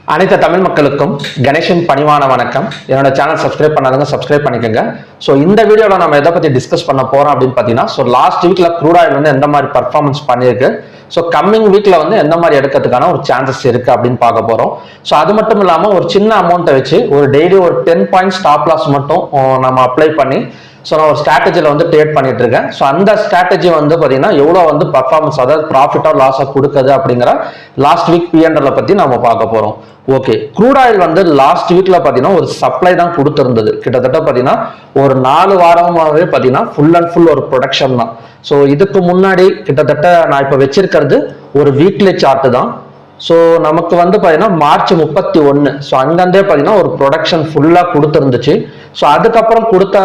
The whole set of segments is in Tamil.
அனைத்து தமிழ் மக்களுக்கும் கணேஷின் பணிவான வணக்கம். என்னோட சேனல் சப்ஸ்கிரைப் பண்ணாதவங்க சப்ஸ்கிரைப் பண்ணிக்கோங்க. ஸோ இந்த வீடியோவில் நம்ம எதை பற்றி டிஸ்கஸ் பண்ண போறோம் அப்படின்னு பார்த்தீங்கன்னா, ஸோ லாஸ்ட் வீக்ல க்ரூட் ஆயில் வந்து எந்த மாதிரி பர்ஃபார்மன்ஸ் பண்ணியிருக்கு, ஸோ கம்மிங் வீக்ல வந்து எந்த மாதிரி எடுக்கிறதுக்கான ஒரு சான்சஸ் இருக்கு அப்படின்னு பார்க்க போறோம். ஸோ அது மட்டும் இல்லாமல் ஒரு சின்ன அமௌண்ட்டை வச்சு ஒரு டெய்லி ஒரு 10 பாயிண்ட் ஸ்டாப் லாஸ் மட்டும் நம்ம அப்ளை பண்ணி ஸோ நான் ஒரு ஸ்ட்ராட்டஜியில் வந்து ட்ரேட் பண்ணிட்டு இருக்கேன். ஸோ அந்த ஸ்ட்ராட்டஜி வந்து பார்த்தீங்கன்னா எவ்வளோ வந்து பர்ஃபார்மன்ஸ், அதாவது ப்ராஃபிட்டோ லாஸோ கொடுக்குது அப்படிங்கிற லாஸ்ட் வீக் பிஎன்எல் பற்றி நம்ம பார்க்க போகிறோம். ஓகே, க்ரூட் ஆயில் வந்து லாஸ்ட் வீக்ல பார்த்தீங்கன்னா ஒரு சப்ளை தான் கொடுத்துருந்தது. கிட்டத்தட்ட பார்த்தீங்கன்னா ஒரு 4 வாரமாகவே பார்த்தீங்கன்னா ஃபுல் அண்ட் ஃபுல் ஒரு ப்ரொடக்ஷன் தான். ஸோ இதுக்கு முன்னாடி கிட்டத்தட்ட நான் இப்போ வச்சிருக்கிறது ஒரு வீக்லி சார்ட் தான். ஸோ நமக்கு வந்து பார்த்தீங்கன்னா மார்ச் 31, ஸோ அங்கேருந்தே பார்த்தீங்கன்னா ஒரு ப்ரொடக்ஷன் ஃபுல்லாக கொடுத்துருந்துச்சு. ஸோ அதுக்கப்புறம் கொடுத்த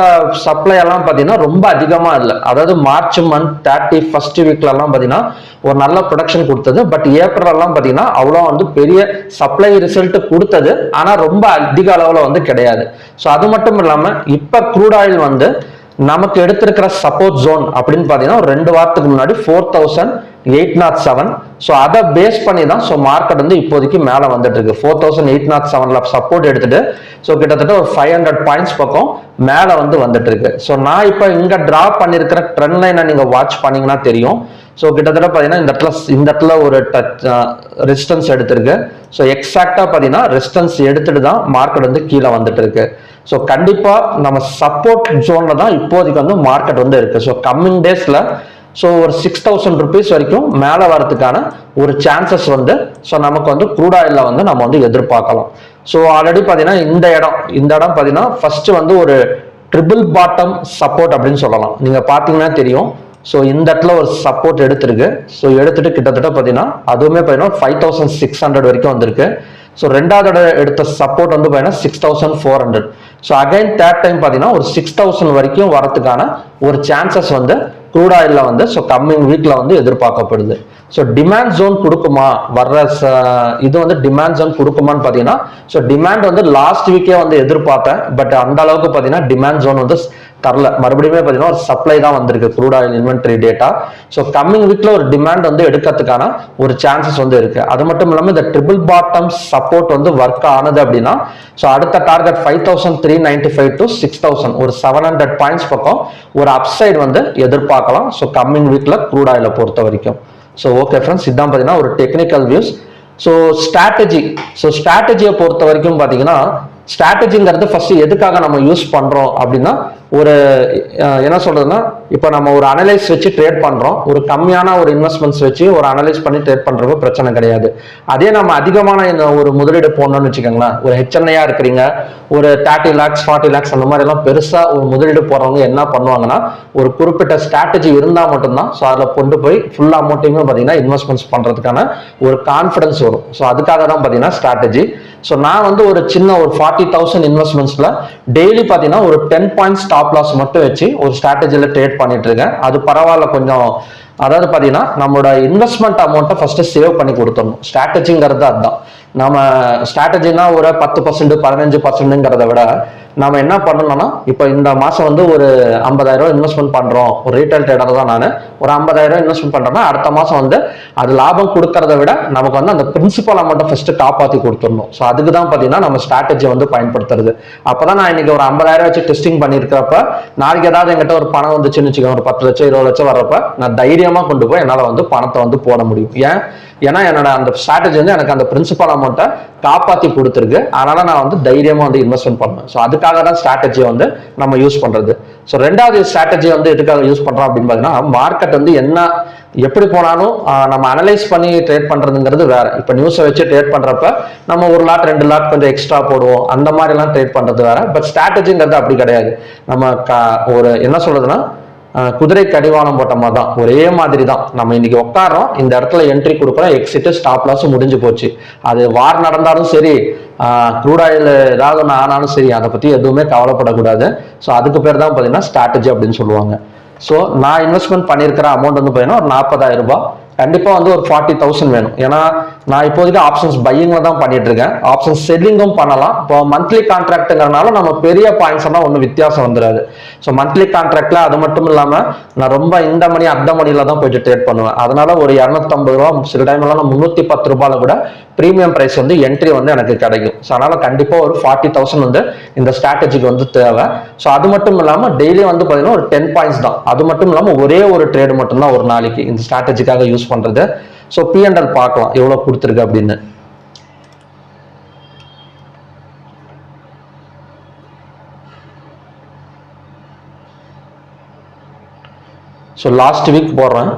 சப்ளை எல்லாம் பார்த்தீங்கன்னா ரொம்ப அதிகமாக இல்லை. அதாவது மார்ச் மந்த் 31st வீக்லலாம் பார்த்தீங்கன்னா ஒரு நல்ல ப்ரொடக்ஷன் கொடுத்தது. பட் ஏப்ரல்லாம் பார்த்தீங்கன்னா அவ்வளோ வந்து பெரிய சப்ளை ரிசல்ட் கொடுத்தது, ஆனால் ரொம்ப அதிக அளவில் வந்து கிடையாது. ஸோ அது மட்டும் இல்லாமல் இப்போ க்ரூட் ஆயில் வந்து நமக்கு எடுத்திருக்கிற சப்போர்ட் ஜோன் அப்படின்னு பார்த்தீங்கன்னா ஒரு 2 வாரத்துக்கு முன்னாடி 4807. ஸோ அதை பேஸ் பண்ணி தான் ஸோ மார்க்கெட் வந்து இப்போதைக்கு மேலே வந்துட்டு இருக்கு. 4807ல சப்போர்ட் எடுத்துட்டு ஸோ கிட்டத்தட்ட ஒரு 500 பாயிண்ட்ஸ் பக்கம் மேலே வந்து வந்துட்டு இருக்கு. ஸோ நான் இப்போ இங்கே டிரா பண்ணியிருக்கிற ட்ரெண்ட் லைனை நீங்கள் வாட்ச் பண்ணீங்கன்னா தெரியும். ஸோ கிட்டத்தட்ட பார்த்தீங்கன்னா இந்த இடத்துல ஒரு ரெசிஸ்டன்ஸ் எடுத்திருக்கு. ஸோ எக்ஸாக்டாக பார்த்தீங்கன்னா ரெசிஸ்டன்ஸ் எடுத்துட்டு தான் மார்க்கெட் வந்து கீழே வந்துட்டு இருக்கு. ஸோ கண்டிப்பாக நம்ம சப்போர்ட் ஜோனில் தான் இப்போதைக்கு வந்து மார்க்கெட் வந்து இருக்கு. ஸோ கம்மிங் டேஸில் ஸோ ஒரு 6000 rupees வரைக்கும் மேலே வரதுக்கான ஒரு சான்சஸ் வந்து ஸோ நமக்கு வந்து க்ரூட் ஆயிலில் வந்து நம்ம வந்து எதிர்பார்க்கலாம். ஸோ ஆல்ரெடி பார்த்தீங்கன்னா இந்த இடம் பார்த்தீங்கன்னா ஃபர்ஸ்ட் வந்து ஒரு ட்ரிபிள் பாட்டம் சப்போர்ட் அப்படின்னு சொல்லலாம். நீங்கள் பார்த்தீங்கன்னா தெரியும். ஸோ இந்த இடத்துல ஒரு சப்போர்ட் எடுத்திருக்கு. ஸோ எடுத்துட்டு கிட்டத்தட்ட பார்த்தீங்கன்னா அதுவுமே பார்த்தீங்கன்னா 5600 வரைக்கும் வந்திருக்கு. ஸோ ரெண்டாவது எடுத்த சப்போர்ட் வந்து பார்த்தீங்கன்னா 6400. ஸோ அகைன் தேர்ட் டைம் பார்த்தீங்கன்னா ஒரு 6000 வரைக்கும் வரதுக்கான ஒரு சான்சஸ் வந்து க்ரூட் ஆயில்ல வந்து ஸோ கம்மிங் வீக்ல வந்து எதிர்பார்க்கப்படுது. ஸோ டிமாண்ட் ஜோன் கொடுக்குமா வர்ற இது வந்து டிமாண்ட் ஜோன் கொடுக்குமான்னு பார்த்தீங்கன்னா ஸோ டிமாண்ட் வந்து லாஸ்ட் வீக்கே வந்து எதிர்பார்த்தேன். பட் அந்த அளவுக்கு பார்த்தீங்கன்னா டிமாண்ட் ஜோன் வந்து தரல. மறுபடியும் பார்த்தீங்கன்னா ஒரு சப்ளை தான் வந்திருக்கு crude oil inventory data. So coming வீக்ல ஒரு டிமாண்ட் வந்து எடுக்கிறதுக்கான ஒரு சான்சஸ் வந்து இருக்கு. அது மட்டும் இல்லாமல் இந்த ட்ரிபிள் பாட்டம் சப்போர்ட் வந்து ஒர்க் ஆனது அப்படின்னா ஸோ அடுத்த டார்கெட் 5395 to 6000 ஒரு 700 பாயிண்ட்ஸ் பக்கம் ஒரு அப்சைட் வந்து எதிர்பார்க்கலாம். ஸோ கம்மிங் வீக்ல க்ரூட் ஆயிலை பொறுத்த வரைக்கும். ஸோ ஓகே ஃப்ரெண்ட்ஸ், இதுதான் பார்த்தீங்கன்னா ஒரு டெக்னிக்கல் வியூஸ். ஸோ ஸ்ட்ராட்டஜியை பொறுத்த வரைக்கும் பார்த்தீங்கன்னா ஸ்ட்ராட்டஜிங்கிறது ஃபர்ஸ்ட் எதுக்காக நம்ம யூஸ் பண்றோம் அப்படின்னா ஒரு என்ன சொல்றதுன்னா இப்போ நம்ம ஒரு அனலைஸ் வச்சு ட்ரேட் பண்றோம். ஒரு கம்மியான ஒரு இன்வெஸ்ட்மெண்ட்ஸ் வச்சு ஒரு அனலைஸ் பண்ணி ட்ரேட் பண்றப்ப பிரச்சனை கிடையாது. அதே நம்ம அதிகமான ஒரு முதலீடு போடணும்னு வச்சுக்கோங்களேன், ஒரு ஹெச்என்ஐயா இருக்கிறீங்க, ஒரு 30 lakhs 40 lakhs அந்த மாதிரி எல்லாம் பெருசா ஒரு முதலீடு போறவங்க என்ன பண்ணுவாங்கன்னா ஒரு குறிப்பிட்ட ஸ்ட்ராட்டஜி இருந்தால் மட்டும்தான் ஸோ அதில் கொண்டு போய் ஃபுல் அமௌண்ட்டையுமே பார்த்தீங்கன்னா இன்வெஸ்ட்மெண்ட்ஸ் பண்றதுக்கான ஒரு கான்ஃபிடன்ஸ் வரும். ஸோ அதுக்காக தான் பார்த்தீங்கன்னா ஸ்ட்ராட்டஜி. ஸோ நான் வந்து ஒரு சின்ன ஒரு 40,000 இன்வெஸ்ட்மெண்ட்ஸ்ல டெய்லி பார்த்தீங்கன்னா ஒரு 10 பாயிண்ட் ஸ்டாப் லாஸ் மட்டும் வச்சு ஒரு ஸ்ட்ராட்டஜியில் ட்ரேட் பண்ணிட்டு இருக்கேன். அது பரவாயில்ல கொஞ்சம். அதாவது பார்த்தீங்கன்னா நம்மளோட இன்வெஸ்ட்மெண்ட் அமௌண்ட்டை ஃபர்ஸ்ட் சேவ் பண்ணி கொடுத்துடணும். ஸ்ட்ராட்டஜிங்கிறது அதுதான். நம்ம ஸ்ட்ராட்டஜினா ஒரு 10% 15%ங்கிறத விட நம்ம என்ன பண்ணணும்னா இப்போ இந்த மாசம் வந்து ஒரு 50,000 இன்வெஸ்ட்மெண்ட் பண்றோம். ஒரு ரீட்டைல் ட்ரேடர் தான் நான். ஒரு 50,000 இன்வெஸ்ட்மெண்ட் பண்றேன்னா அடுத்த மாசம் வந்து அது லாபம் கொடுக்கறத விட நமக்கு வந்து அந்த பிரின்சிபல் அமௌண்ட்டை ஃபர்ஸ்ட் காப்பாற்றி கொடுத்துடணும். ஸோ அதுக்கு தான் பார்த்தீங்கன்னா நம்ம ஸ்ட்ராட்டஜி வந்து பயன்படுத்துறது. அப்பதான் நான் இன்னைக்கு ஒரு 50,000 வச்சு டெஸ்டிங் பண்ணியிருக்கிறப்ப நாளைக்கு ஏதாவது எங்கிட்ட ஒரு பணம் வந்துச்சுன்னு வச்சுக்கோங்க, ஒரு 10 லட்சம் 20 லட்சம் வர்றப்ப நான் தைரியமா கொண்டு போய் என்னால் வந்து பணத்தை வந்து போட முடியும். ஏன்னா என்னோட அந்த ஸ்ட்ராட்டஜி வந்து எனக்கு அந்த பிரின்சிபல் அமௌண்ட்டை காப்பாற்றி கொடுத்துருக்கு. அதனால நான் வந்து தைரியமா வந்து இன்வெஸ்ட்மெண்ட் பண்ணுவேன். ஸோ அதுக்காக தான் ஸ்ட்ராட்டஜியை வந்து நம்ம யூஸ் பண்றது. ஸோ ரெண்டாவது ஸ்ட்ராட்டஜி வந்து எதுக்காக யூஸ் பண்றோம் அப்படின்னு பார்த்தீங்கன்னா மார்க்கெட் வந்து எப்படி போனாலும் நம்ம அனலைஸ் பண்ணி ட்ரேட் பண்றதுங்கிறது வேற. இப்போ நியூஸை வச்சு ட்ரேட் பண்றப்ப நம்ம 1 லாட் 2 லாட் கொஞ்சம் எக்ஸ்ட்ரா போடுவோம், அந்த மாதிரி எல்லாம் ட்ரேட் பண்றது வேற. பட் ஸ்ட்ராட்டஜிங்கிறது அப்படி கிடையாது. நம்ம ஒரு என்ன சொல்றதுன்னா குதிரை கடிவாளம் போட்ட மாதிரி தான், ஒரே மாதிரி தான். நம்ம இன்னைக்கு உட்காரோம், இந்த இடத்துல என்ட்ரி கொடுக்குறோம், எக்ஸிட் ஸ்டாப் லாஸ் முடிஞ்சு போச்சு. அது வார் நடந்தாலும் சரி, க்ரூட் ஆயில் ஏதாவது ஒன்று ஆனாலும் சரி, அதை பற்றி எதுவுமே கவலைப்படக்கூடாது. ஸோ அதுக்கு பேர் தான் பார்த்தீங்கன்னா ஸ்ட்ராட்டஜி அப்படின்னு சொல்லுவாங்க. ஸோ நான் இன்வெஸ்ட்மெண்ட் பண்ணியிருக்கிற அமௌண்ட் வந்து பார்த்தீங்கன்னா ஒரு 40,000 ரூபாய். கண்டிப்பா வந்து ஒரு 40,000 வேணும். ஏன்னா நான் இப்போதைக்கு ஆப்ஷன்ஸ் பையிங்ல தான் பண்ணிட்டு இருக்கேன். ஆப்ஷன்ஸ் செல்லிங்கும் பண்ணலாம். இப்போ மந்த்லி கான்ட்ராக்ட்ங்கிறனால நம்ம பெரிய பாயிண்ட்ஸ் எல்லாம் ஒன்றும் வித்தியாசம் வந்துடாது. ஸோ மந்த்லி கான்ட்ராக்ட்ல அது மட்டும் இல்லாம நான் ரொம்ப இந்த மணி அந்த மணில தான் போயிட்டு ட்ரேட் பண்ணுவேன். அதனால ஒரு 250 ரூபா, சில டைம் எல்லாம் 310 ரூபாயில கூட பிரீமியம் பிரைஸ் வந்து என்ட்ரி வந்து எனக்கு கிடைக்கும். ஸோ அதனால கண்டிப்பா ஒரு 40,000 வந்து இந்த ஸ்ட்ராட்டஜிக்கு வந்து தேவை. ஸோ அது மட்டும் இல்லாம டெய்லி வந்து பாத்தீங்கன்னா ஒரு 10 பாயிண்ட்ஸ் தான். அது மட்டும் இல்லாம ஒரே ஒரு ட்ரேடு மட்டும் தான் ஒரு நாளைக்கு இந்த ஸ்ட்ராட்டஜிக்காக யூஸ் பண்றது. ஸோ P&L பார்க்கலாம் எவ்வளவு கொடுத்துருக்கு அப்படின்னு. ஸோ லாஸ்ட் வீக் போடுறேன்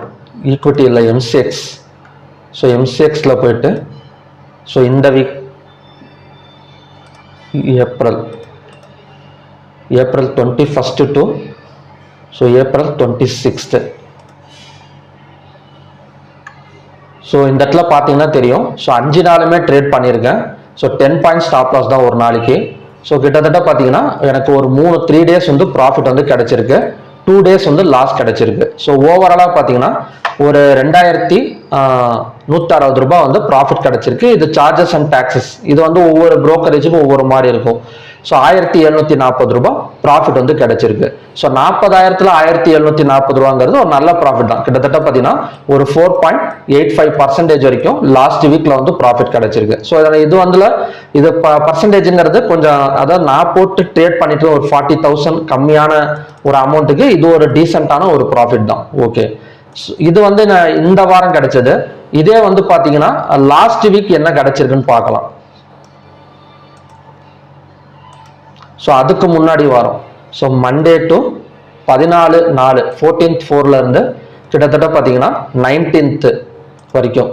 ஈக்விட்டி இல்லை MCX. ஸோ MCXல போயிட்டு ஸோ இந்த week April 21st to so April 26th. So இந்த இடத்துல பார்த்தீங்கன்னா தெரியும். ஸோ 5 நாளுமே ட்ரேட் பண்ணியிருக்கேன். ஸோ 10 பாயிண்ட் ஸ்டாப் லாஸ் தான் ஒரு நாளைக்கு. ஸோ கிட்டத்தட்ட பார்த்தீங்கன்னா எனக்கு ஒரு 3 டேஸ் வந்து ப்ராஃபிட் வந்து கிடைச்சிருக்கு, 2 டேஸ் வந்து லாஸ் கிடைச்சிருக்கு. ஸோ ஓவராலாக பார்த்தீங்கன்னா ஒரு 2160 ரூபாய் வந்து ப்ராஃபிட் கிடைச்சிருக்கு. இது சார்ஜஸ் அண்ட் டாக்ஸஸ், இது வந்து ஒவ்வொரு புரோக்கரேஜுக்கும் ஒவ்வொரு மாதிரி இருக்கும். ஸோ 1740 ரூபாய் ப்ராஃபிட் வந்து கிடைச்சிருக்கு. ஸோ 40,000ல் 1740 ரூபாங்கிறது ஒரு நல்ல ப்ராஃபிட் தான். கிட்டத்தட்ட பார்த்தீங்கன்னா ஒரு 4.85% வரைக்கும் லாஸ்ட் வீக்ல வந்து ப்ராஃபிட் கிடைச்சிருக்கு. ஸோ இது வந்து இது பர்சன்டேஜ்ங்கிறது கொஞ்சம், அதாவது நான் போட்டு ட்ரேட் பண்ணிட்டு ஒரு 40,000 கம்மியான ஒரு அமௌண்ட்டுக்கு இது ஒரு டீசென்டான ஒரு ப்ராஃபிட் தான். ஓகே, இது வந்து இந்த வாரம் கிடைச்சது. இதே வந்து பாத்தீங்கன்னா லாஸ்ட் வீக் என்ன கிடைச்சிருக்குன்னு பார்க்கலாம். ஸோ அதுக்கு முன்னாடி வாரம், ஸோ மண்டே டு 14/4 14th 4ல இருந்து கிட்டத்தட்ட பார்த்தீங்கன்னா 19th வரைக்கும்.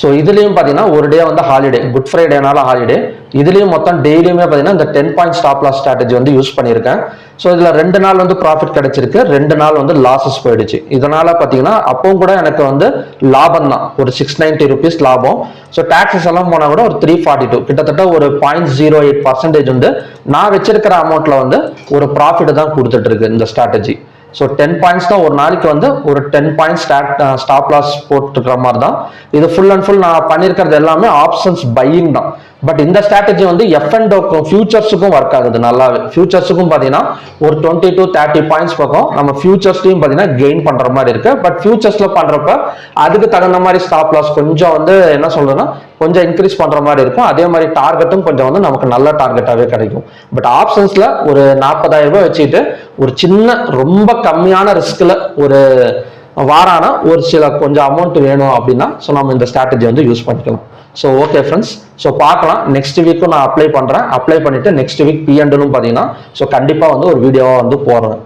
ஸோ இதுலேயும் பார்த்தீங்கன்னா ஒரு டே வந்து ஹாலிடே, குட் ஃப்ரைடேனால ஹாலிடே. இதுலேயும் மொத்தம் டெய்லியுமே பார்த்தீங்கன்னா இந்த 10 பாயிண்ட் ஸ்டாப் லாஸ் ஸ்ட்ராட்டஜி வந்து யூஸ் பண்ணியிருக்கேன். ஸோ இதில் 2 நாள் வந்து ப்ராஃபிட் கிடைச்சிருக்கு, 2 நாள் வந்து லாஸஸ் போயிடுச்சு. இதனால பார்த்தீங்கன்னா அப்பவும் கூட எனக்கு வந்து லாபம் தான், ஒரு 690 rupees லாபம். ஸோ டாக்ஸஸ் எல்லாம் போனால் கூட ஒரு 342, கிட்டத்தட்ட ஒரு 0.08% வந்து நான் வச்சிருக்கிற அமௌண்ட்ல வந்து ஒரு ப்ராஃபிட் தான் கொடுத்துட்டு இருக்கு இந்த ஸ்ட்ராட்டஜி. ஸோ 10 பாயிண்ட்ஸ் தான் ஒரு நாளைக்கு வந்து ஒரு 10 பாயிண்ட்ஸ் ஸ்டாப் லாஸ் போட்டுக்கிற மாதிரி தான். இது ஃபுல் அண்ட் ஃபுல் நான் பண்ணியிருக்கிறது எல்லாமே ஆப்ஷன்ஸ் பையிங் தான். பட் இந்த ஸ்ட்ராட்டஜி வந்து F&Oக்கும் ஃபியூச்சர்ஸுக்கும் ஒர்க் ஆகுது நல்லாவே. ஃபியூச்சர்ஸுக்கும் பார்த்தீங்கன்னா ஒரு 20 to 30 பாயிண்ட்ஸ் பக்கம் நம்ம ஃபியூச்சர்ஸ்லையும் பார்த்தீங்கன்னா கெயின் பண்ற மாதிரி இருக்கு. பட் ஃபியூச்சர்ஸ்ல பண்றப்ப அதுக்கு தகுந்த மாதிரி ஸ்டாப் லாஸ் கொஞ்சம் வந்து என்ன சொல்றேன்னா கொஞ்சம் இன்க்ரீஸ் பண்ற மாதிரி இருக்கும். அதே மாதிரி டார்கெட்டும் கொஞ்சம் வந்து நமக்கு நல்ல டார்கெட்டாவே கிடைக்கும். பட் ஆப்ஷன்ஸ்ல ஒரு 40,000 ரூபாய் வச்சுட்டு ஒரு சின்ன ரொம்ப கம்மியான ரிஸ்க்ல ஒரு வாரான ஒரு சில கொஞ்சம் அமௌண்ட் வேணும் அப்படின்னா ஸோ நம்ம இந்த ஸ்ட்ராட்டஜி வந்து யூஸ் பண்ணிக்கலாம். ஸோ ஓகே ஃப்ரெண்ட்ஸ், ஸோ பார்க்கலாம். நெக்ஸ்ட் வீக்கும் நான் அப்ளை பண்ணுறேன். அப்ளை பண்ணிட்டு நெக்ஸ்ட் வீக் P&Lலும் பார்த்தீங்கன்னா ஸோ கண்டிப்பாக வந்து ஒரு வீடியோவாக வந்து போடுறேன்.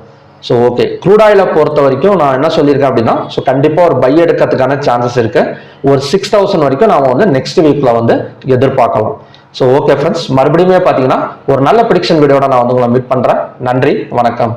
ஸோ ஓகே, க்ரூட் ஆயிலை பொறுத்த வரைக்கும் நான் என்ன சொல்லியிருக்கேன் அப்படின்னா ஸோ கண்டிப்பாக ஒரு பை எடுக்கிறதுக்கான சான்சஸ் இருக்கு. ஒரு 6,000 வரைக்கும் நாம வந்து நெக்ஸ்ட் வீக்ல வந்து எதிர்பார்க்கலாம். ஸோ ஓகே ஃப்ரெண்ட்ஸ், மறுபடியுமே பார்த்தீங்கன்னா ஒரு நல்ல ப்ரிடிக்ஷன் வீடியோட நான் வந்து உங்களை மீட் பண்றேன். நன்றி, வணக்கம்.